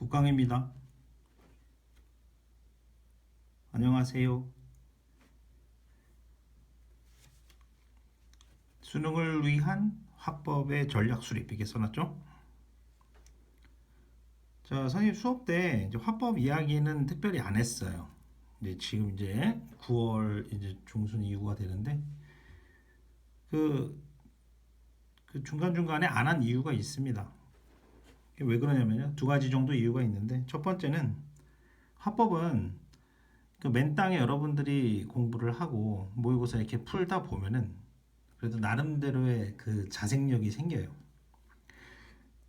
국강입니다. 안녕하세요. 수능을 위한 화법의 전략 수립 이게 써놨죠? 자, 선생님 수업 때 이제 화법 이야기는 특별히 안 했어요. 이제 지금 이제 9월 이제 중순 이후가 되는데 그, 그 중간중간에 안 한 이유가 있습니다. 왜 그러냐면요. 두 가지 정도 이유가 있는데 첫 번째는 화법은 그 맨 땅에 여러분들이 공부를 하고 모의고사 이렇게 풀다 보면은 그래도 나름대로의 그 자생력이 생겨요.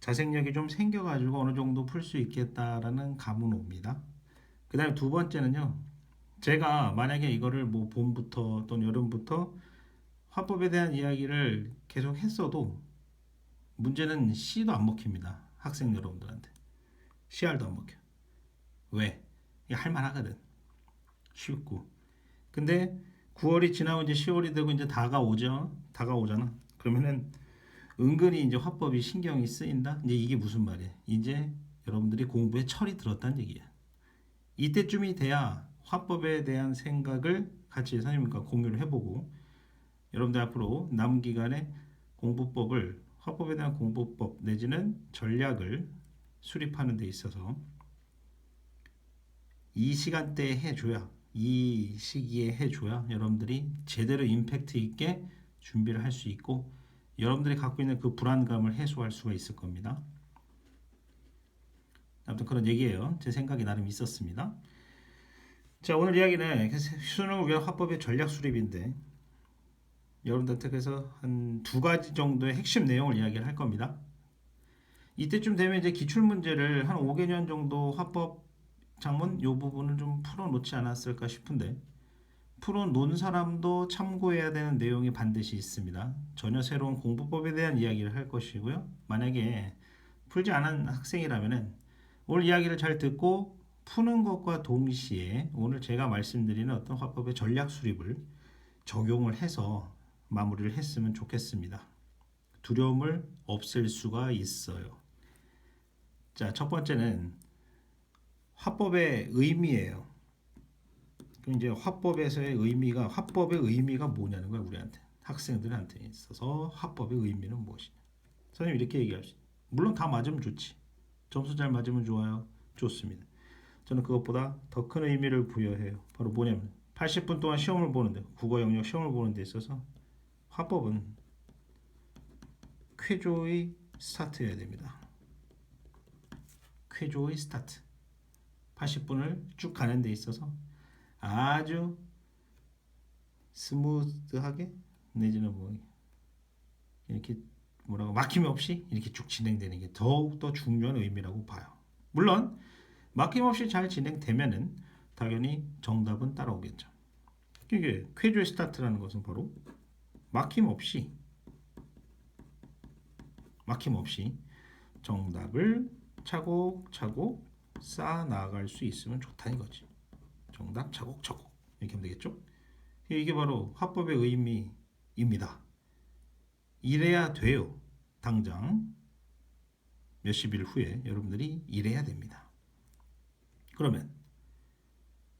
자생력이 좀 생겨가지고 어느 정도 풀 수 있겠다라는 감은 옵니다. 그 다음에 두 번째는요. 제가 만약에 이거를 뭐 봄부터 또는 여름부터 화법에 대한 이야기를 계속 했어도 문제는 C도 안 먹힙니다. 학생 여러분들한테. CR도 안 먹혀. 왜? 이게 할만하거든. 쉽고. 근데 9월이 지나고 이제 10월이 되고 이제 다가오죠. 다가오잖아. 그러면은 은근히 이제 화법이 신경이 쓰인다. 이제 이게 무슨 말이야? 이제 여러분들이 공부에 철이 들었다는 얘기야. 이때쯤이 돼야 화법에 대한 생각을 같이 선생님과 공유를 해보고 여러분들 앞으로 남은 기간에 공부법을 화법에 대한 공부법 내지는 전략을 수립하는 데 있어서 이 시간대에 해줘야 이 시기에 해줘야 여러분들이 제대로 임팩트 있게 준비를 할 수 있고 여러분들이 갖고 있는 그 불안감을 해소할 수가 있을 겁니다. 아무튼 그런 얘기예요. 제 생각이 나름 있었습니다. 자, 오늘 이야기는 수능을 위한 화법의 전략 수립인데 여러분들한테 그래서 한 두 가지 정도의 핵심 내용을 이야기를 할 겁니다. 이때쯤 되면 이제 기출 문제를 한 5개년 정도 화법 장문 요 부분을 좀 풀어 놓지 않았을까 싶은데 풀어 놓은 사람도 참고해야 되는 내용이 반드시 있습니다. 전혀 새로운 공부법에 대한 이야기를 할 것이고요. 만약에 풀지 않은 학생이라면은 오늘 이야기를 잘 듣고 푸는 것과 동시에 오늘 제가 말씀드리는 어떤 화법의 전략 수립을 적용을 해서 마무리를 했으면 좋겠습니다. 두려움을 없앨 수가 있어요. 자, 첫 번째는 화법의 의미예요. 이제 화법의 의미가 뭐냐는 거야, 우리한테. 학생들한테 있어서 화법의 의미는 무엇이냐. 선생님 이렇게 얘기할 수 있어요. 물론 다 맞으면 좋지. 점수 잘 맞으면 좋아요. 좋습니다. 저는 그것보다 더 큰 의미를 부여해요. 바로 뭐냐면 80분 동안 시험을 보는데 국어 영역 시험을 보는 데 있어서 화법은 쾌조의 스타트여야 됩니다. 쾌조의 스타트. 80분을 쭉 가는 데 있어서 아주 스무드하게 내지는 뭐 이렇게 뭐라고 막힘 없이 이렇게 쭉 진행되는 게 더욱더 중요한 의미라고 봐요. 물론 막힘 없이 잘 진행되면은 당연히 정답은 따라오겠죠. 이게 쾌조의 스타트라는 것은 바로 막힘 없이 정답을 차곡차곡 쌓아 나갈 수 있으면 좋다는 거지. 정답 차곡차곡 이렇게 하면 되겠죠? 이게 바로 화법의 의미입니다. 이래야 돼요. 당장 몇십 일 후에 여러분들이 이래야 됩니다. 그러면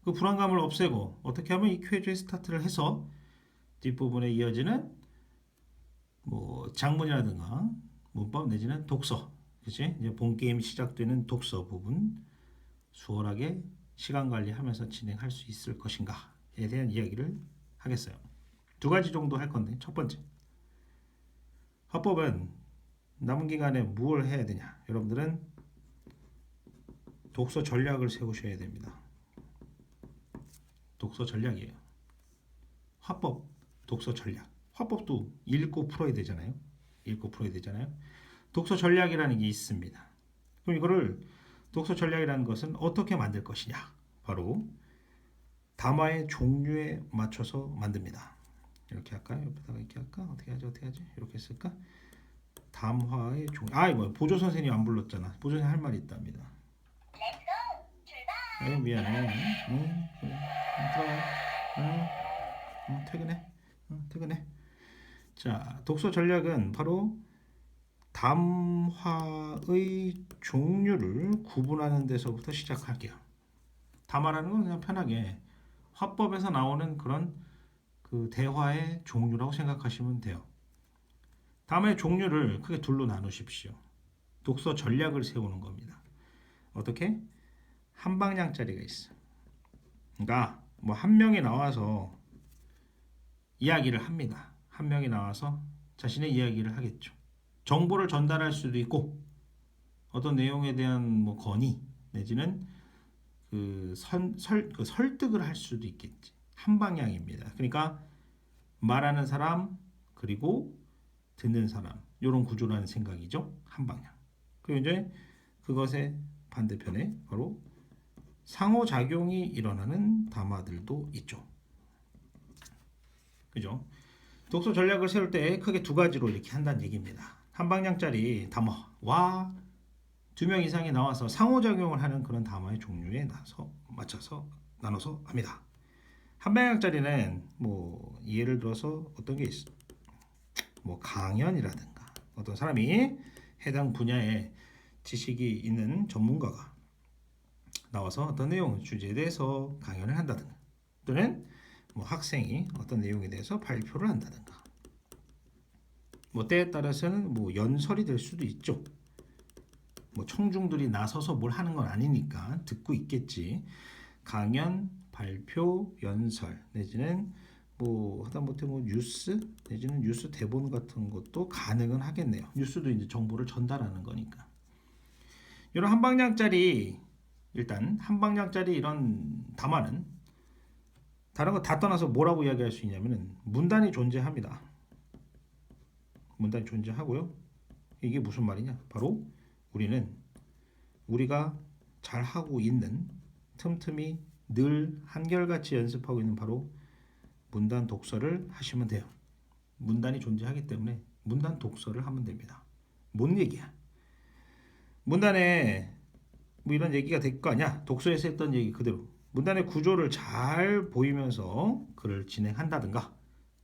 그 불안감을 없애고 어떻게 하면 이 퀴즈 스타트를 해서 뒷부분에 이어지는 뭐 장문이라든가 문법 내지는 독서, 그치? 이제 본 게임 시작되는 독서 부분 수월하게 시간 관리하면서 진행할 수 있을 것인가에 대한 이야기를 하겠어요. 두 가지 정도 할 건데 첫 번째 화법은 남은 기간에 무엇을 해야 되냐? 여러분들은 독서 전략을 세우셔야 됩니다. 독서 전략이에요. 화법, 독서 전략. 화법도 읽고 풀어야 되잖아요. 독서 전략이라는 게 있습니다. 그럼 이거를 독서 전략이라는 것은 어떻게 만들 것이냐? 바로 담화의 종류에 맞춰서 만듭니다. 이렇게 할까요? 옆에다가 이렇게 할까? 어떻게 하지? 이렇게 쓸까? 담화의 종류. 이거 보조 선생님 안 불렀잖아. 보조 선생님 할 말이 있답니다. 아유 미안해. 응, 그래. 들어가. 퇴근해. 자, 독서 전략은 바로 담화의 종류를 구분하는 데서부터 시작할게요. 담화라는 건 그냥 편하게 화법에서 나오는 그런 그 대화의 종류라고 생각하시면 돼요. 담화의 종류를 크게 둘로 나누십시오. 독서 전략을 세우는 겁니다. 어떻게? 한 방향짜리가 있어. 그러니까 뭐 한 명이 나와서 이야기를 합니다. 한 명이 나와서 자신의 이야기를 하겠죠. 정보를 전달할 수도 있고 어떤 내용에 대한 뭐 건의 내지는 그 설득을 할 수도 있겠지. 한 방향입니다. 그러니까 말하는 사람 그리고 듣는 사람 이런 구조라는 생각이죠. 한 방향. 그리고 이제 그것의 반대편에 바로 상호작용이 일어나는 담화들도 있죠. 그죠? 독서 전략을 세울 때 크게 두 가지로 이렇게 한다는 얘기입니다. 한 방향짜리 담화와 두 명 이상이 나와서 상호작용을 하는 그런 담화의 종류에 맞춰서 나눠서 합니다. 한 방향짜리는 뭐 예를 들어서 어떤 게 있어? 뭐 강연이라든가 어떤 사람이 해당 분야에 지식이 있는 전문가가 나와서 어떤 내용 주제에 대해서 강연을 한다든가 또는 뭐 학생이 어떤 내용에 대해서 발표를 한다든가 뭐 때에 따라서는 뭐 연설이 될 수도 있죠. 뭐 청중들이 나서서 뭘 하는 건 아니니까 듣고 있겠지. 강연, 발표, 연설 내지는 뭐 하다못해 뭐 뉴스 내지는 뉴스 대본 같은 것도 가능은 하겠네요. 뉴스도 이제 정보를 전달하는 거니까. 이런 한 방향짜리 일단 한 방향짜리 이런 담화는 다른 거 다 떠나서 뭐라고 이야기할 수 있냐면은 문단이 존재합니다. 문단이 존재하고요. 이게 무슨 말이냐? 바로 우리는 우리가 잘 하고 있는 틈틈이 늘 한결같이 연습하고 있는 바로 문단 독서를 하시면 돼요. 문단이 존재하기 때문에 문단 독서를 하면 됩니다. 뭔 얘기야? 문단에 뭐 이런 얘기가 될 거 아니야? 독서에서 했던 얘기 그대로 문단의 구조를 잘 보이면서 글을 진행한다든가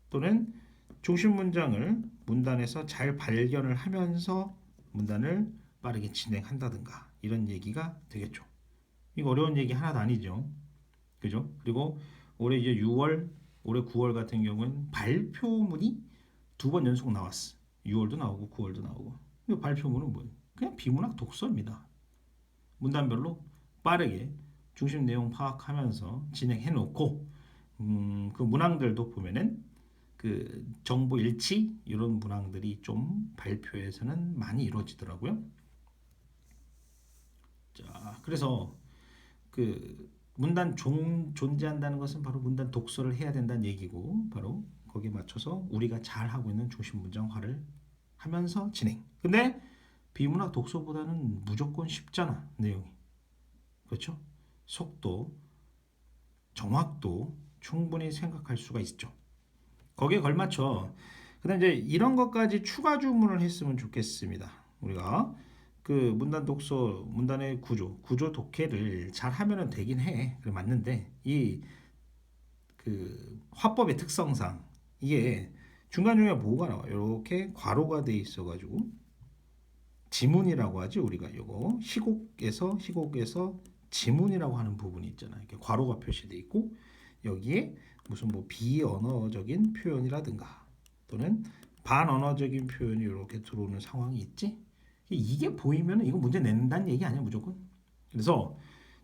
또는 중심 문장을 문단에서 잘 발견을 하면서 문단을 빠르게 진행한다든가 이런 얘기가 되겠죠. 이거 어려운 얘기 하나도 아니죠. 그죠? 그리고 올해 이제 6월, 올해 9월 같은 경우는 발표문이 두 번 연속 나왔어. 6월도 나오고 9월도 나오고. 이 발표문은 뭐예요? 그냥 비문학 독서입니다. 문단별로 빠르게 중심 내용 파악하면서 진행해 놓고 그 문항들도 보면은 그 정보 일치 이런 문항들이 좀 발표에서는 많이 이루어지더라고요. 자, 그래서 그 문단 존재한다는 것은 바로 문단 독서를 해야 된다는 얘기고 바로 거기에 맞춰서 우리가 잘 하고 있는 중심 문장화를 하면서 진행. 근데 비문학 독서보다는 무조건 쉽잖아 내용이. 그렇죠? 속도, 정확도 충분히 생각할 수가 있죠. 거기에 걸맞춰. 그다음 이제 이런 것까지 추가 주문을 했으면 좋겠습니다. 우리가 그 문단 독서, 문단의 구조 독해를 잘 하면은 되긴 해. 그래 맞는데 이 그 화법의 특성상 이게 중간중간에 뭐가 나와? 이렇게 괄호가 돼 있어가지고 지문이라고 하지 우리가 요거 희곡에서 지문이라고 하는 부분이 있잖아요. 이렇게 괄호가 표시돼 있고 여기에 무슨 뭐 비언어적인 표현이라든가 또는 반언어적인 표현이 이렇게 들어오는 상황이 있지. 이게 보이면 이거 문제 낸다는 얘기 아니야 무조건. 그래서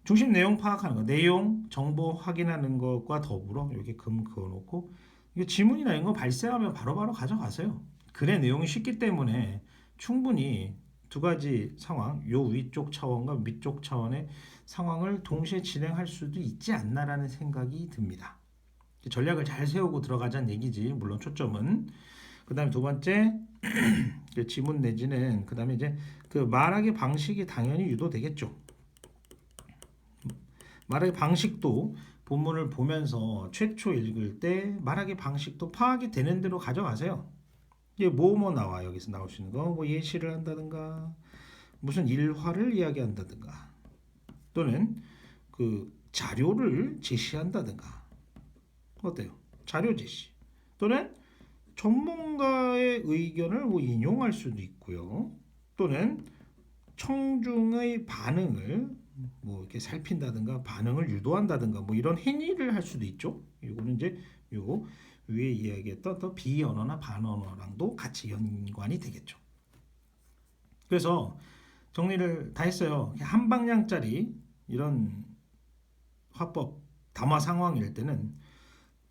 중심 내용 파악하는 거, 내용 정보 확인하는 것과 더불어 이렇게 금 그어놓고 이거 지문이나 이런 거 발생하면 바로바로 가져가세요. 글의 내용이 쉽기 때문에 충분히 두 가지 상황, 요 위쪽 차원과 밑쪽 차원의 상황을 동시에 진행할 수도 있지 않나라는 생각이 듭니다. 전략을 잘 세우고 들어가자는 얘기지. 물론 초점은. 그다음에 두 번째 지문 내지는 그다음에 이제 그 말하기 방식이 당연히 유도되겠죠. 말하기 방식도 본문을 보면서 최초 읽을 때 말하기 방식도 파악이 되는 대로 가져가세요. 이게 뭐 나와 여기서 나올 수 있는 거, 뭐 예시를 한다든가, 무슨 일화를 이야기한다든가, 또는 그 자료를 제시한다든가, 어때요? 자료 제시, 또는 전문가의 의견을 뭐 인용할 수도 있고요. 또는 청중의 반응을 뭐 이렇게 살핀다든가 반응을 유도한다든가 뭐 이런 행위를 할 수도 있죠. 이거는 이제 요 위에 이야기했던 또 비언어나 반언어랑도 같이 연관이 되겠죠. 그래서 정리를 다 했어요. 한 방향짜리 이런 화법 담화 상황일 때는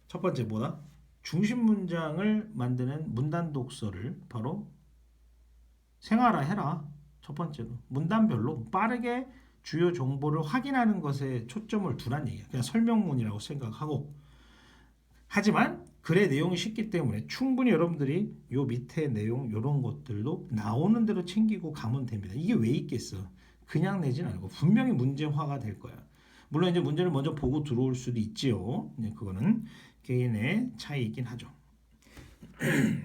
첫 번째 뭐다? 중심 문장을 만드는 문단 독서를 바로 생활화해라. 첫 번째로 문단별로 빠르게 주요 정보를 확인하는 것에 초점을 두란 얘기야. 그냥 설명문이라고 생각하고 하지만 글의 내용이 쉽기 때문에 충분히 여러분들이 요 밑에 내용 이런 것들도 나오는 대로 챙기고 가면 됩니다. 이게 왜 있겠어? 그냥 내진 않고 분명히 문제화가 될 거야. 물론 이제 문제를 먼저 보고 들어올 수도 있지요. 그거는 개인의 차이이긴 하죠.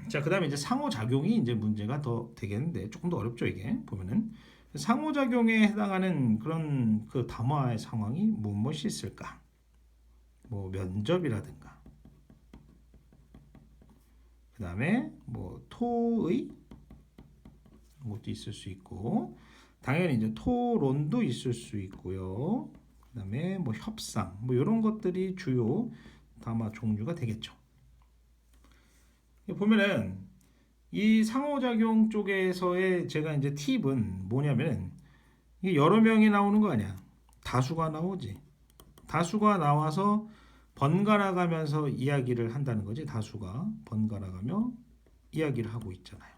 자, 그다음에 이제 상호작용이 이제 문제가 더 되겠는데 조금 더 어렵죠 이게 보면은 상호작용에 해당하는 그런 그 담화의 상황이 무엇이 있을까? 뭐 면접이라든가 그다음에 뭐 토의 것도 있을 수 있고 당연히 이제 토론도 있을 수 있고요. 그다음에 뭐 협상 뭐 이런 것들이 주요 담화 종류가 되겠죠. 보면은 이 상호작용 쪽에서의 제가 이제 팁은 뭐냐면 이게 여러 명이 나오는 거 아니야. 다수가 나오지. 다수가 나와서 번갈아 가면서 이야기를 한다는 거지. 다수가 번갈아 가며 이야기를 하고 있잖아요.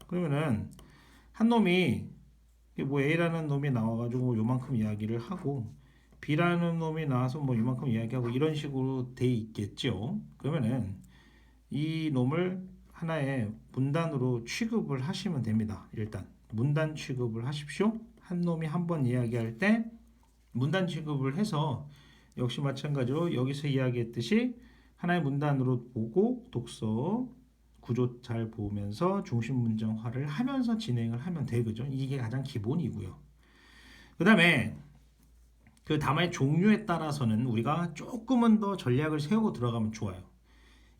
그러면은 한 놈이 뭐 A라는 놈이 나와가지고 요만큼 이야기를 하고 B라는 놈이 나와서 뭐 요만큼 이야기하고 이런 식으로 돼 있겠죠. 그러면은 이 놈을 하나의 문단으로 취급을 하시면 됩니다. 일단 문단 취급을 하십시오. 한 놈이 한 번 이야기할 때 문단 취급을 해서 역시 마찬가지로 여기서 이야기했듯이 하나의 문단으로 보고 독서 구조 잘 보면서 중심 문장화를 하면서 진행을 하면 되겠죠. 이게 가장 기본이고요. 그 다음에 그 담화의 종류에 따라서는 우리가 조금은 더 전략을 세우고 들어가면 좋아요.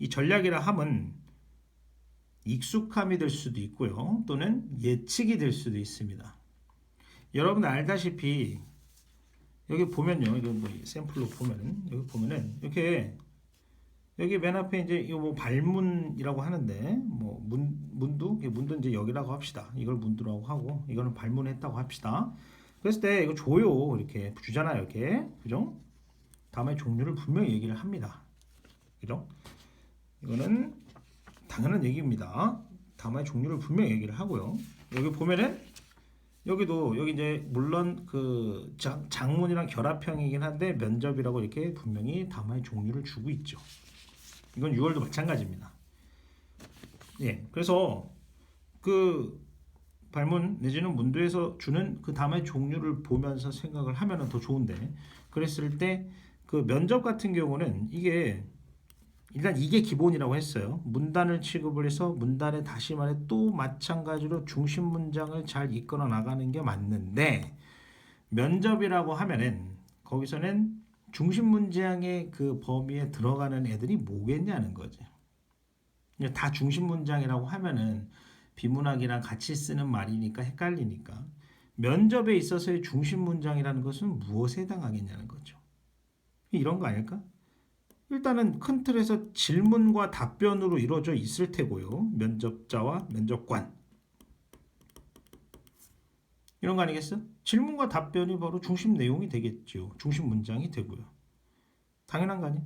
이 전략이라 함은 익숙함이 될 수도 있고요. 또는 예측이 될 수도 있습니다. 여러분 알다시피 여기 보면요. 이거 뭐 샘플로 보면은 여기 보면은 이렇게 여기 맨 앞에 이제 이거 뭐 발문이라고 하는데 뭐 문도 이제 여기라고 합시다. 이걸 문두라고 하고 이거는 발문했다고 합시다. 그랬을 때 이거 줘요. 이렇게 주잖아요. 이렇게 그죠? 다음에 종류를 분명히 얘기를 합니다. 그죠? 이거는 당연한 얘기입니다. 다음에 종류를 분명히 얘기를 하고요. 여기 보면은 여기도 여기 이제 물론 그 장문이랑 결합형이긴 한데 면접이라고 이렇게 분명히 담화의 종류를 주고 있죠. 이건 6월도 마찬가지입니다. 예, 그래서 그 발문 내지는 문두에서 주는 그 담화의 종류를 보면서 생각을 하면은 더 좋은데 그랬을 때 그 면접 같은 경우는 이게 일단 이게 기본이라고 했어요. 문단을 취급을 해서 문단에 다시 말해 또 마찬가지로 중심 문장을 잘 이끌어 나가는 게 맞는데 면접이라고 하면은 거기서는 중심 문장의 그 범위에 들어가는 애들이 뭐겠냐는 거지. 다 중심 문장이라고 하면은 비문학이랑 같이 쓰는 말이니까 헷갈리니까 면접에 있어서의 중심 문장이라는 것은 무엇에 해당하겠냐는 거죠. 이런 거 아닐까? 일단은 큰 틀에서 질문과 답변으로 이루어져 있을 테고요. 면접자와 면접관. 이런 거 아니겠어? 질문과 답변이 바로 중심 내용이 되겠죠. 중심 문장이 되고요. 당연한 거 아니야?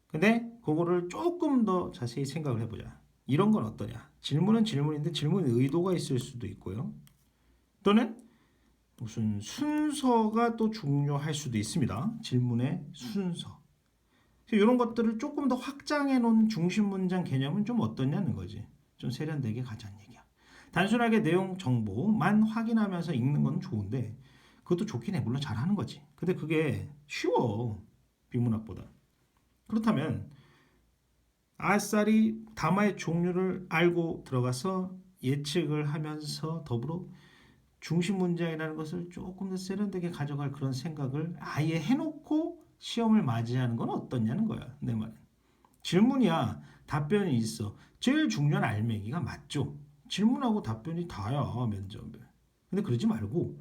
근데 그거를 조금 더 자세히 생각을 해보자. 이런 건 어떠냐? 질문은 질문인데 질문에 의도가 있을 수도 있고요. 또는 무슨 순서가 또 중요할 수도 있습니다. 질문의 순서. 이런 것들을 조금 더 확장해 놓은 중심 문장 개념은 좀 어떠냐는 거지. 좀 세련되게 가자는 얘기야. 단순하게 내용 정보만 확인하면서 읽는 건 좋은데 그것도 좋긴 해. 물론 잘하는 거지. 근데 그게 쉬워. 비문학보다. 그렇다면 아싸리 담화의 종류를 알고 들어가서 예측을 하면서 더불어 중심 문장이라는 것을 조금 더 세련되게 가져갈 그런 생각을 아예 해놓고 시험을 맞이하는 건 어떻냐는 거야. 내 말은. 질문이야. 답변이 있어. 제일 중요한 알맹이가 맞죠. 질문하고 답변이 다야 면접에. 근데 그러지 말고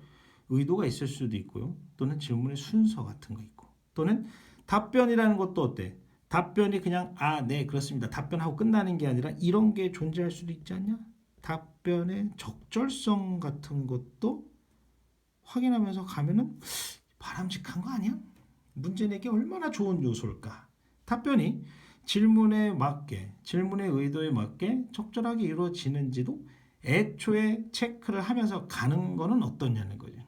의도가 있을 수도 있고요. 또는 질문의 순서 같은 거 있고. 또는 답변이라는 것도 어때? 답변이 그냥 네, 그렇습니다. 답변하고 끝나는 게 아니라 이런 게 존재할 수도 있지 않냐? 답변의 적절성 같은 것도 확인하면서 가면은 바람직한 거 아니야? 문제 내기 얼마나 좋은 요소일까? 답변이 질문에 맞게, 질문의 의도에 맞게 적절하게 이루어지는지도 애초에 체크를 하면서 가는 거는 어떠냐는 거죠.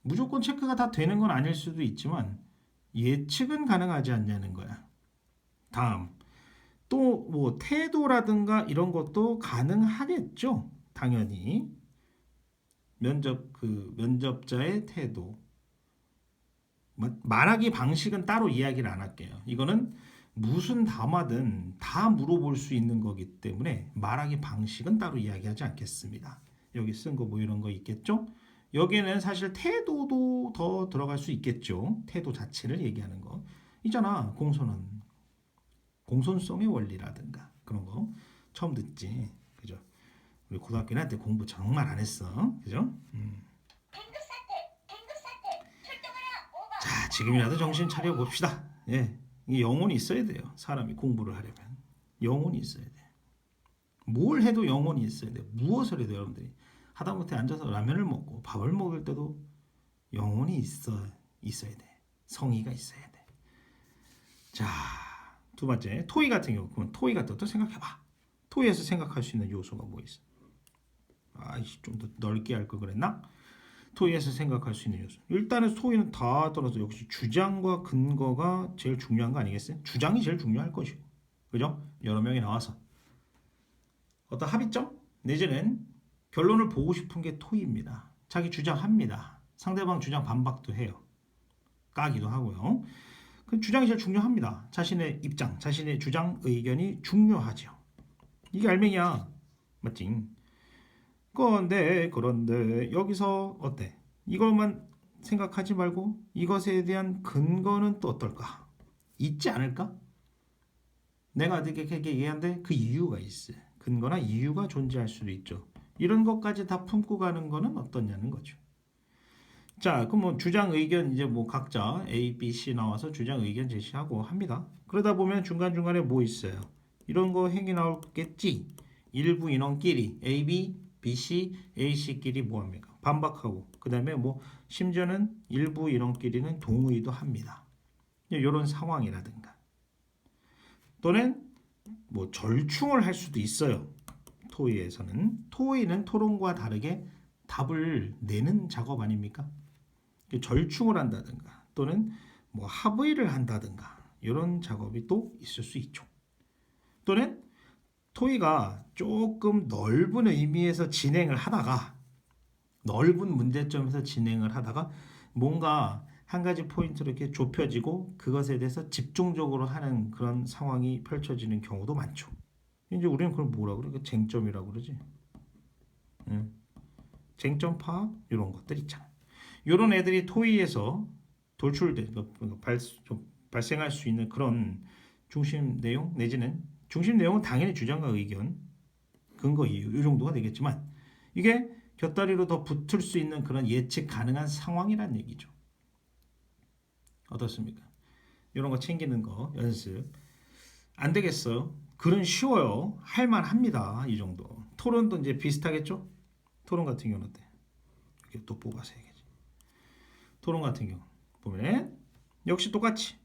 무조건 체크가 다 되는 건 아닐 수도 있지만 예측은 가능하지 않냐는 거야. 다음, 또 뭐 태도라든가 이런 것도 가능하겠죠. 당연히 면접자의 태도, 말하기 방식은 따로 이야기를 안 할게요. 이거는 무슨 담화든 다 물어볼 수 있는 거기 때문에 말하기 방식은 따로 이야기하지 않겠습니다. 여기 쓴 거 뭐 이런 거 있겠죠? 여기에는 사실 태도도 더 들어갈 수 있겠죠. 태도 자체를 얘기하는 거. 있잖아. 공손성의 원리라든가 그런 거 처음 듣지. 그죠? 우리 고등학교 때 공부 정말 안 했어. 그죠? 자, 지금이라도 정신 차려 봅시다. 예. 이 영혼이 있어야 돼요. 사람이 공부를 하려면. 영혼이 있어야 돼. 뭘 해도 영혼이 있어야 돼. 무엇을 해도 여러분들이 하다못해 앉아서 라면을 먹고 밥을 먹을 때도 영혼이 있어야 돼. 성의가 있어야 돼. 자, 두 번째 토의 같은 경우 그러면 토의 같은 것도 생각해봐. 토의에서 생각할 수 있는 요소가 뭐 있어? 좀 더 넓게 할 걸 그랬나? 토의에서 생각할 수 있는 요소. 일단은 토의는 다 떠나서 역시 주장과 근거가 제일 중요한 거 아니겠어요? 주장이 제일 중요할 것이고, 그죠? 여러 명이 나와서 어떤 합의점 내지는 결론을 보고 싶은 게 토의입니다. 자기 주장합니다. 상대방 주장 반박도 해요. 까기도 하고요. 그 주장이 제일 중요합니다. 자신의 입장, 자신의 주장, 의견이 중요하죠. 이게 알맹이야. 맞지? 그런데 여기서 어때? 이것만 생각하지 말고 이것에 대한 근거는 또 어떨까? 있지 않을까? 내가 어떻게 얘기하는데 그 이유가 있어. 근거나 이유가 존재할 수도 있죠. 이런 것까지 다 품고 가는 거는 어떠냐는 거죠. 자, 그럼 뭐 주장 의견 이제 뭐 각자 A, B, C 나와서 주장 의견 제시하고 합니다. 그러다 보면 중간중간에 뭐 있어요? 이런 거 행위 나오겠지. 일부 인원끼리 A, B, B, C, A, C끼리 뭐 합니까? 반박하고 그 다음에 뭐 심지어는 일부 인원끼리는 동의도 합니다. 이런 상황이라든가 또는 뭐 절충을 할 수도 있어요. 토의는 토론과 다르게 답을 내는 작업 아닙니까? 절충을 한다든가 또는 뭐 합의를 한다든가 이런 작업이 또 있을 수 있죠. 또는 토의가 조금 넓은 의미에서 진행을 하다가 넓은 문제점에서 진행을 하다가 뭔가 한 가지 포인트로 이렇게 좁혀지고 그것에 대해서 집중적으로 하는 그런 상황이 펼쳐지는 경우도 많죠. 이제 우리는 그걸 뭐라 그래? 쟁점이라고 그러지. 쟁점 파악 이런 것들 있잖아. 이런 애들이 토의에서 발생할 수 있는 그런 중심 내용 내지는 중심 내용은 당연히 주장과 의견, 근거 이유 이 정도가 되겠지만 이게 곁다리로 더 붙을 수 있는 그런 예측 가능한 상황이란 얘기죠. 어떻습니까? 이런 거 챙기는 거 연습 안 되겠어요. 글은 쉬워요. 할만합니다. 이 정도. 토론도 이제 비슷하겠죠? 토론 같은 경우는 어때? 이렇게 또 뽑아서 해야겠지. 토론 같은 경우 보면 역시 똑같이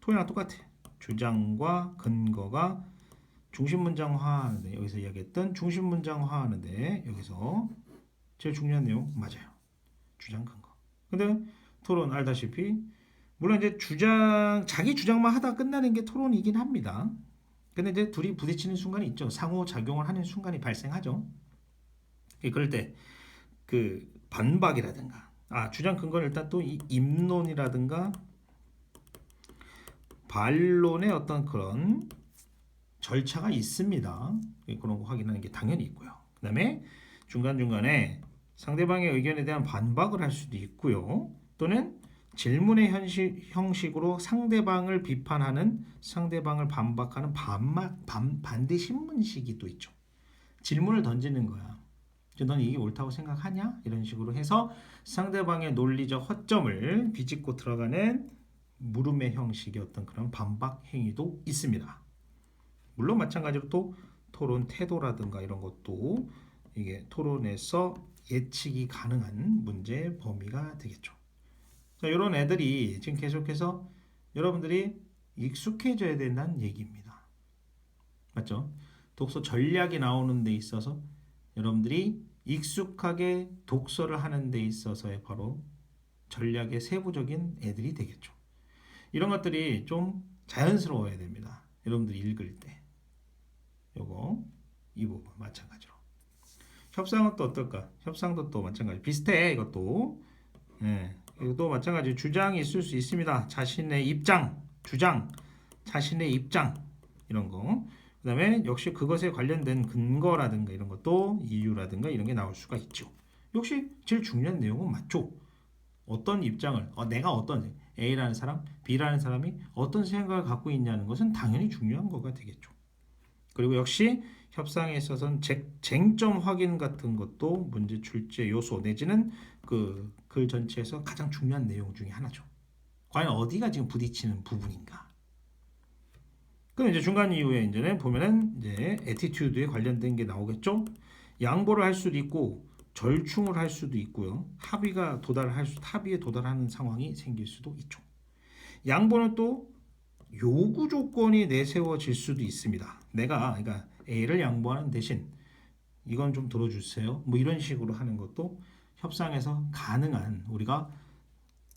토론이랑 똑같아. 주장과 근거가 중심문장화하는데 여기서 이야기했던 중심문장화하는데 여기서 제일 중요한 내용 맞아요. 주장 근거. 근데 토론 알다시피 물론 이제 자기 주장만 하다 끝나는 게 토론이긴 합니다. 근데 이제 둘이 부딪히는 순간이 있죠. 상호작용을 하는 순간이 발생하죠. 그럴 때 그 반박이라든가 주장 근거는 일단 또 이 입론이라든가 반론의 어떤 그런 절차가 있습니다. 그런 거 확인하는 게 당연히 있고요. 그 다음에 중간중간에 상대방의 의견에 대한 반박을 할 수도 있고요. 또는 질문의 형식으로 상대방을 비판하는 상대방을 반박하는 반대 신문식이 또 있죠. 질문을 던지는 거야. 넌 이게 옳다고 생각하냐? 이런 식으로 해서 상대방의 논리적 허점을 비집고 들어가는 물음의 형식의 어떤 그런 반박 행위도 있습니다. 물론 마찬가지로 또 토론 태도라든가 이런 것도 이게 토론에서 예측이 가능한 문제 범위가 되겠죠. 자, 이런 애들이 지금 계속해서 여러분들이 익숙해져야 된다는 얘기입니다. 맞죠? 독서 전략이 나오는 데 있어서 여러분들이 익숙하게 독서를 하는 데 있어서의 바로 전략의 세부적인 애들이 되겠죠. 이런 것들이 좀 자연스러워야 됩니다. 여러분들이 읽을 때. 요거 이 부분 마찬가지로. 협상은 또 어떨까? 협상도 또 마찬가지. 비슷해 이것도. 예. 이것도 마찬가지. 주장이 있을 수 있습니다. 자신의 입장, 주장, 자신의 입장 이런 거. 그다음에 역시 그것에 관련된 근거라든가 이런 것도 이유라든가 이런 게 나올 수가 있죠. 역시 제일 중요한 내용은 맞죠. 어떤 입장을 내가 어떤 A라는 사람, B라는 사람이 어떤 생각을 갖고 있냐는 것은 당연히 중요한 거가 되겠죠. 그리고 역시 협상에 있어서는 쟁점 확인 같은 것도 문제 출제 요소 내지는 그 글 전체에서 가장 중요한 내용 중에 하나죠. 과연 어디가 지금 부딪히는 부분인가? 그럼 이제 중간 이후에 이제는 보면은 이제 애티튜드에 관련된 게 나오겠죠. 양보를 할 수도 있고 절충을 할 수도 있고요. 합의에 도달하는 상황이 생길 수도 있죠. 양보는 또 요구 조건이 내세워질 수도 있습니다. 내가 그러니까 A를 양보하는 대신 이건 좀 들어주세요. 뭐 이런 식으로 하는 것도 협상에서 가능한 우리가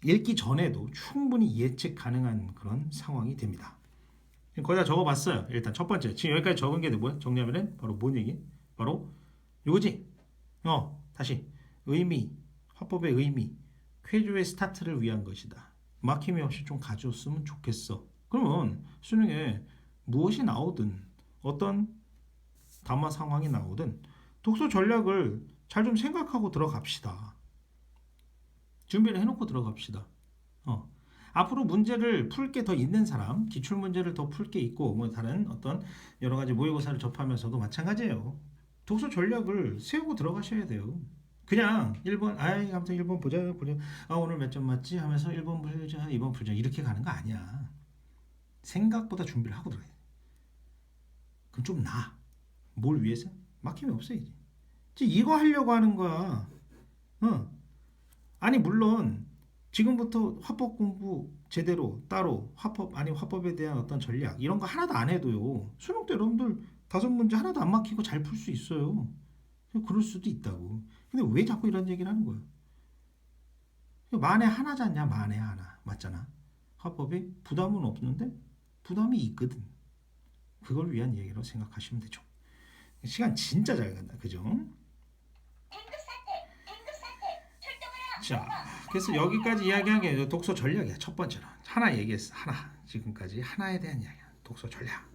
읽기 전에도 충분히 예측 가능한 그런 상황이 됩니다. 거의 다 적어봤어요. 일단 첫 번째 지금 여기까지 적은 게 뭐야? 정리하면은 바로 뭔 얘기? 바로 요거지. 다시 의미, 화법의 의미, 쾌조의 스타트를 위한 것이다. 막힘이 없이 좀 가져왔으면 좋겠어. 그러면 수능에 무엇이 나오든 어떤 담화 상황이 나오든 독서 전략을 잘 좀 생각하고 들어갑시다. 준비를 해놓고 들어갑시다. 앞으로 문제를 풀 게 더 있는 사람, 기출 문제를 더 풀 게 있고 뭐 다른 어떤 여러 가지 모의고사를 접하면서도 마찬가지예요. 독서 전략을 세우고 들어가셔야 돼요. 그냥 1번, 아무튼 1번 보자. 오늘 몇 점 맞지? 하면서 1번 풀자, 2번 풀자. 이렇게 가는 거 아니야. 생각보다 준비를 하고 들어가야 돼. 그럼 좀 나아. 뭘 위해서? 막힘이 없어야지. 이거 하려고 하는 거야. 아니, 물론, 지금부터 화법 공부 제대로, 따로, 화법에 대한 어떤 전략, 이런 거 하나도 안 해도요. 수능 때 여러분들 5문제 하나도 안 막히고 잘 풀 수 있어요. 그럴 수도 있다고. 근데 왜 자꾸 이런 얘기를 하는 거야? 만에 하나잖냐, 만에 하나. 맞잖아. 화법에 부담은 없는데 부담이 있거든. 그걸 위한 얘기로 생각하시면 되죠. 시간 진짜 잘 간다. 그죠? 자, 그래서 여기까지 이야기한 게 독서 전략이야. 첫 번째로. 하나 얘기했어. 하나. 지금까지 하나에 대한 이야기야. 독서 전략.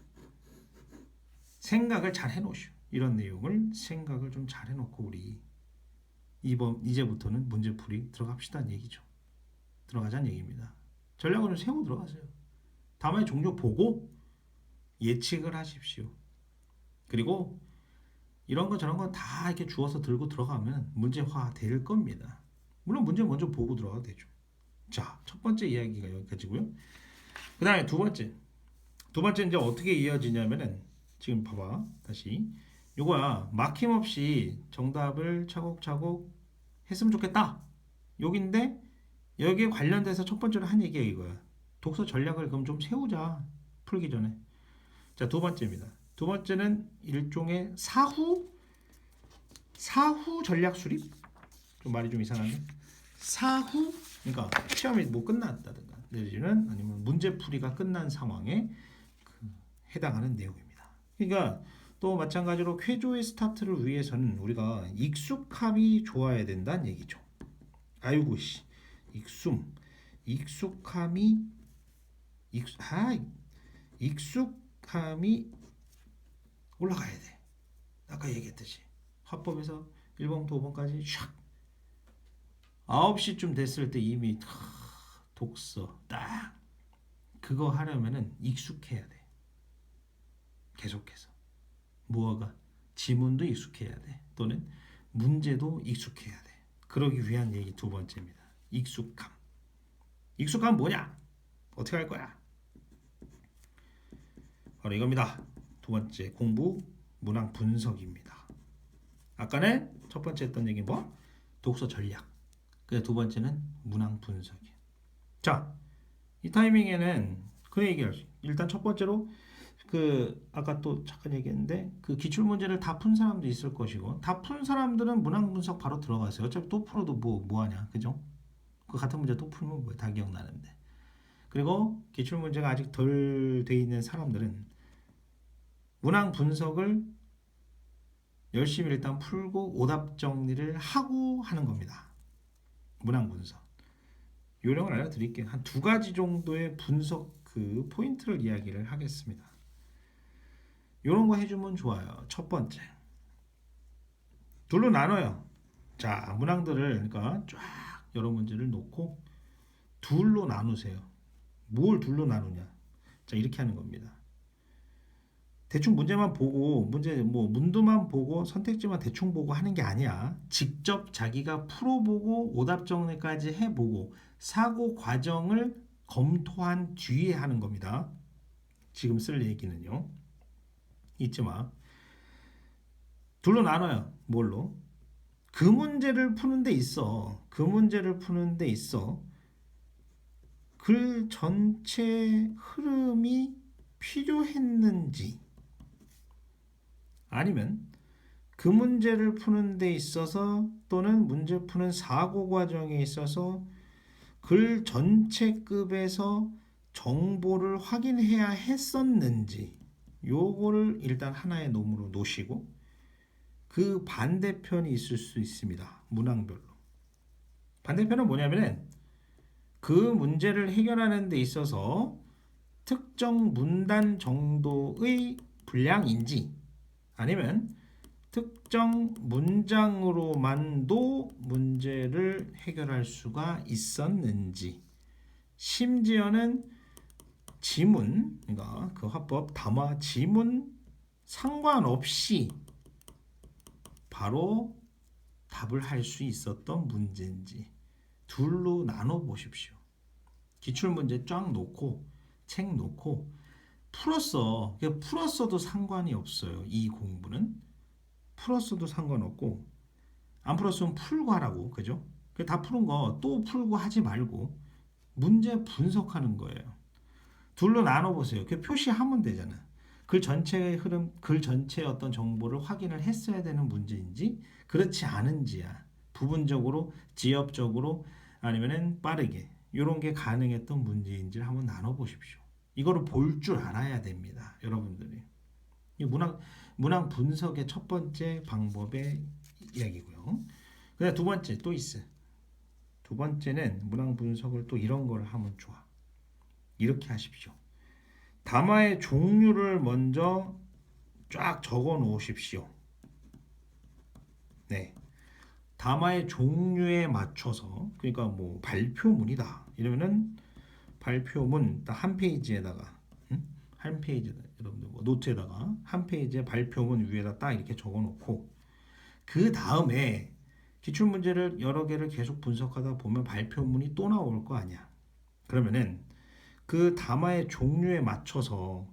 생각을 잘 해놓으시오. 이런 내용을 생각을 좀 잘 해놓고 우리 이제부터는 문제풀이 들어갑시다는 얘기죠. 들어가자는 얘기입니다. 전략을 좀 세우고 들어가세요. 다음에 종료 보고 예측을 하십시오. 그리고 이런 거 저런 거 다 이렇게 주워서 들고 들어가면 문제화 될 겁니다. 물론 문제 먼저 보고 들어가도 되죠. 자, 첫 번째 이야기가 여기까지고요. 그 다음에 두 번째 이제 어떻게 이어지냐면은 지금 봐봐. 다시 요거야. 막힘없이 정답을 차곡차곡 했으면 좋겠다. 여긴데 여기에 관련돼서 첫 번째로 한 얘기가 이거야. 독서 전략을 그럼 좀 세우자. 풀기 전에. 자, 두 번째입니다. 두 번째는 일종의 사후 전략 수립? 좀 말이 좀 이상한데. 사후 그러니까 시험이 뭐 끝났다든가 내지는 아니면 문제풀이가 끝난 상황에 해당하는 내용입니다. 그러니까 또 마찬가지로 쾌조의 스타트를 위해서는 우리가 익숙함이 좋아야 된다는 얘기죠. 아이고 씨. 익숙함이 올라가야 돼. 아까 얘기했듯이 화법에서 1번부터 5번까지 샥 9시쯤 됐을 때 이미 독서 딱 그거 하려면은 익숙해야 돼. 계속해서 뭐가 지문도 익숙해야 돼. 또는 문제도 익숙해야 돼. 그러기 위한 얘기 두 번째입니다. 익숙함. 익숙함 뭐냐? 어떻게 할 거야? 바로 이겁니다. 두 번째 공부 문항 분석입니다. 아까는 첫 번째 했던 얘기 뭐? 독서 전략. 그 두 번째는 문항 분석이에요. 자, 이 타이밍에는 그 얘기를 일단 첫 번째로 그 아까 또 잠깐 얘기했는데 그 기출 문제를 다 푼 사람도 있을 것이고 다 푼 사람들은 문항 분석 바로 들어가세요. 어차피 또 풀어도 뭐 하냐, 그죠? 그 같은 문제 또 풀면 뭐다 기억나는데. 그리고 기출 문제가 아직 덜 돼 있는 사람들은 문항 분석을 열심히 일단 풀고 오답 정리를 하고 하는 겁니다. 문항 분석. 요령을 알려드릴게요. 한 두 가지 정도의 분석 그 포인트를 이야기를 하겠습니다. 이런 거 해주면 좋아요. 첫 번째, 둘로 나눠요. 자, 문항들을 그러니까 쫙 여러 문제를 놓고 둘로 나누세요. 뭘 둘로 나누냐? 자, 이렇게 하는 겁니다. 대충 문제만 보고 문제 뭐 문도만 보고 선택지만 대충 보고 하는 게 아니야. 직접 자기가 풀어보고 오답 정리까지 해보고 사고 과정을 검토한 뒤에 하는 겁니다. 지금 쓸 얘기는요. 잊지 마. 둘로 나눠요. 뭘로? 그 문제를 푸는 데 있어. 그 문제를 푸는 데 있어. 글 전체 흐름이 필요했는지 아니면 그 문제를 푸는 데 있어서 또는 문제 푸는 사고 과정에 있어서 글 전체급에서 정보를 확인해야 했었는지 요거를 일단 하나의 놈으로 놓으시고 그 반대편이 있을 수 있습니다. 문항별로. 반대편은 뭐냐면은 그 문제를 해결하는 데 있어서 특정 문단 정도의 분량인지 아니면 특정 문장으로만도 문제를 해결할 수가 있었는지 심지어는 지문, 그러니까 그 화법, 담화, 지문 상관없이 바로 답을 할 수 있었던 문제인지 둘로 나눠 보십시오. 기출문제 쫙 놓고 책 놓고 풀었어. 풀었어도 상관이 없어요. 이 공부는 풀었어도 상관없고 안 풀었으면 풀고 하라고, 그죠? 다 푸는 거 또 풀고 하지 말고 문제 분석하는 거예요. 둘로 나눠 보세요. 그 표시하면 되잖아. 글 전체의 흐름, 글 전체의 어떤 정보를 확인을 했어야 되는 문제인지 그렇지 않은지야. 부분적으로, 지엽적으로 아니면은 빠르게 이런 게 가능했던 문제인지를 한번 나눠 보십시오. 이거를 볼 줄 알아야 됩니다. 여러분들이. 이 문항 분석의 첫 번째 방법의 이야기고요. 그다음 두 번째 또 있어. 두 번째는 문항 분석을 또 이런 걸 하면 좋아. 이렇게 하십시오. 담화의 종류를 먼저 쫙 적어 놓으십시오. 네. 담화의 종류에 맞춰서 그러니까 뭐 발표문이다. 이러면은 발표문 딱 한 페이지에다가 한 페이지다. 여러분들 뭐 노트에다가 한 페이지에 발표문 위에다 딱 이렇게 적어 놓고 그 다음에 기출 문제를 여러 개를 계속 분석하다 보면 발표문이 또 나올 거 아니야. 그러면은 그 담화의 종류에 맞춰서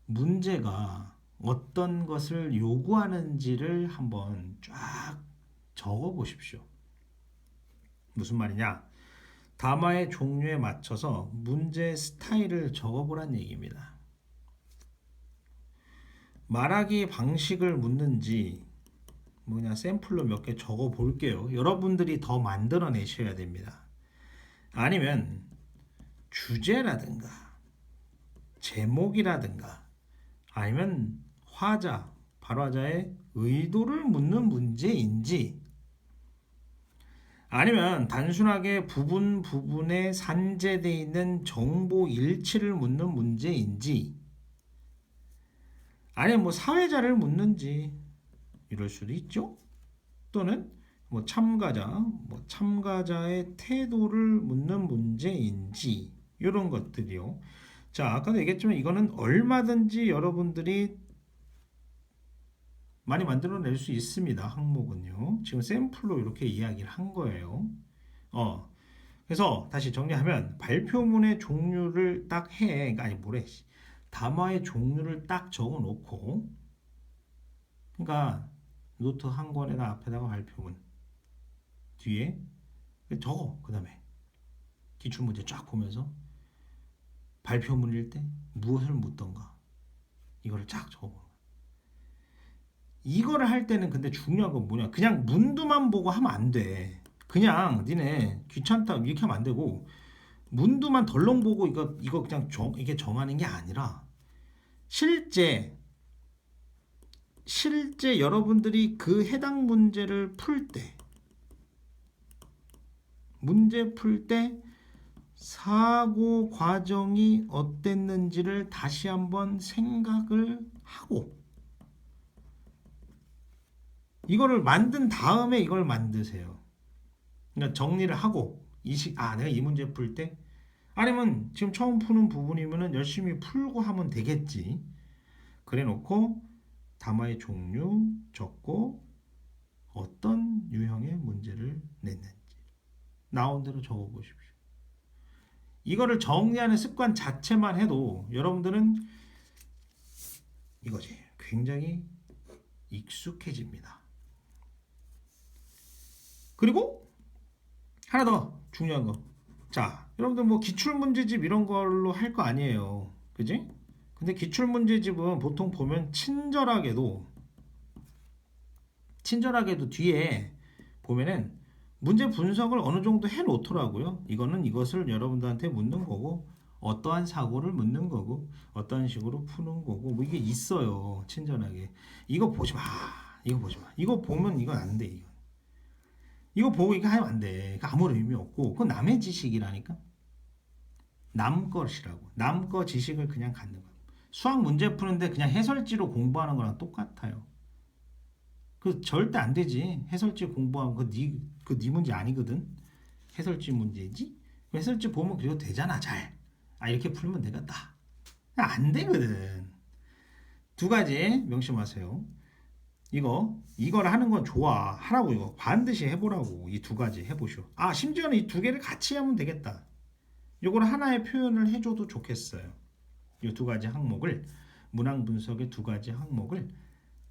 문제가 어떤 것을 요구하는지를 한번 쫙 적어 보십시오. 무슨 말이냐? 담화의 종류에 맞춰서 문제 스타일을 적어 보란 얘기입니다. 말하기 방식을 묻는지 뭐냐 샘플로 몇 개 적어 볼게요. 여러분들이 더 만들어 내셔야 됩니다. 아니면 주제라든가 제목이라든가 아니면 화자, 발화자의 의도를 묻는 문제인지 아니면 단순하게 부분에 산재되어 있는 정보 일치를 묻는 문제인지 아니면 뭐 사회자를 묻는지 이럴 수도 있죠. 또는 뭐 참가자의 태도를 묻는 문제인지 이런 것들이요. 자, 아까도 얘기했지만 이거는 얼마든지 여러분들이 많이 만들어낼 수 있습니다. 항목은요. 지금 샘플로 이렇게 이야기를 한 거예요. 그래서 다시 정리하면 발표문의 종류를 딱 해. 그러니까 아니 뭐래. 담화의 종류를 딱 적어 놓고 그러니까 노트 한 권에다 앞에다가 발표문 뒤에 적어. 그다음에 기출문제 쫙 보면서 발표문일 때 무엇을 묻던가 이거를 쫙 적어. 이거를 할 때는 근데 중요한 건 뭐냐? 그냥 문두만 보고 하면 안 돼. 그냥 니네 귀찮다 이렇게 하면 안 되고 문두만 덜렁 보고 이거 그냥 이게 정하는 게 아니라 실제 여러분들이 그 해당 문제를 풀 때 문제 풀 때 사고 과정이 어땠는지를 다시 한번 생각을 하고 이거를 만든 다음에 이걸 만드세요. 그러니까 정리를 하고 내가 이 문제 풀 때 아니면 지금 처음 푸는 부분이면은 열심히 풀고 하면 되겠지. 그래 놓고 담화의 종류 적고 어떤 유형의 문제를 냈는지 나온 대로 적어 보십시오. 이거를 정리하는 습관 자체만 해도 여러분들은 이거지. 굉장히 익숙해집니다. 그리고 하나 더 중요한 거. 자, 여러분들 뭐 기출문제집 이런 걸로 할 거 아니에요. 그지? 근데 기출문제집은 보통 보면 친절하게도 뒤에 보면은 문제 분석을 어느 정도 해 놓더라고요. 이거는 이것을 여러분들한테 묻는 거고 어떠한 사고를 묻는 거고 어떠한 식으로 푸는 거고 뭐 이게 있어요. 친절하게. 이거 보지 마. 이거 보지 마. 이거 보면 이건 안 돼. 이거 보고 이거 하면 안 돼. 아무런 의미 없고 그건 남의 지식이라니까. 남 것이라고. 남 거 지식을 그냥 갖는 거. 수학 문제 푸는데 그냥 해설지로 공부하는 거랑 똑같아요. 그 절대 안 되지. 해설지 공부하면 네 문제 아니거든. 해설지 문제지. 해설지 보면 그래도 되잖아 잘. 이렇게 풀면 되겠다. 안 되거든. 두 가지 명심하세요. 이걸 하는 건 좋아. 하라고 이거 반드시 해보라고. 이 두 가지 해보시오. 심지어는 이 두 개를 같이 하면 되겠다. 이걸 하나의 표현을 해줘도 좋겠어요. 이 두 가지 항목을 문항 분석의 두 가지 항목을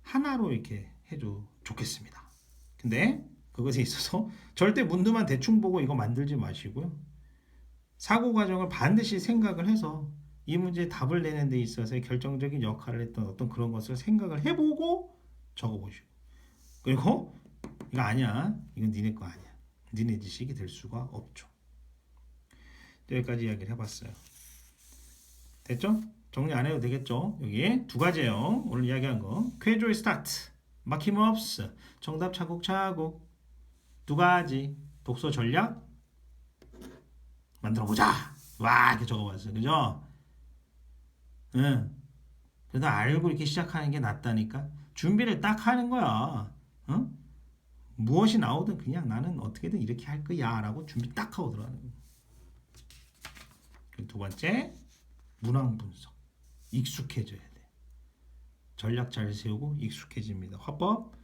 하나로 이렇게 해도 좋겠습니다. 근데 그것에 있어서 절대 문두만 대충 보고 이거 만들지 마시고요. 사고 과정을 반드시 생각을 해서 이 문제에 답을 내는 데 있어서 결정적인 역할을 했던 어떤 그런 것을 생각을 해보고 적어보시고 그리고 이거 아니야. 이건 니네 거 아니야. 니네 지식이 될 수가 없죠. 여기까지 이야기를 해봤어요. 됐죠? 정리 안 해도 되겠죠? 여기 두 가지예요. 오늘 이야기한 거. 쾌조의 스타트. 막힘없어. 정답 차곡차곡. 두 가지. 독서 전략. 만들어보자. 와, 이렇게 적어봤어요. 그죠? 응. 그래도 알고 이렇게 시작하는 게 낫다니까. 준비를 딱 하는 거야. 응? 무엇이 나오든 그냥 나는 어떻게든 이렇게 할 거야. 라고 준비 딱 하고 들어가는 거야. 두 번째, 문항 분석. 익숙해져야 돼. 전략 잘 세우고 익숙해집니다. 화법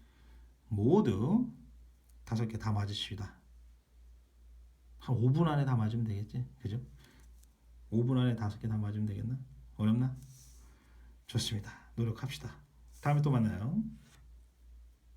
모두 5개 다 맞으십니다. 한 5분 안에 다 맞으면 되겠지? 그죠? 5분 안에 5개 다 맞으면 되겠나? 어렵나? 좋습니다. 노력합시다. 다음에 또 만나요.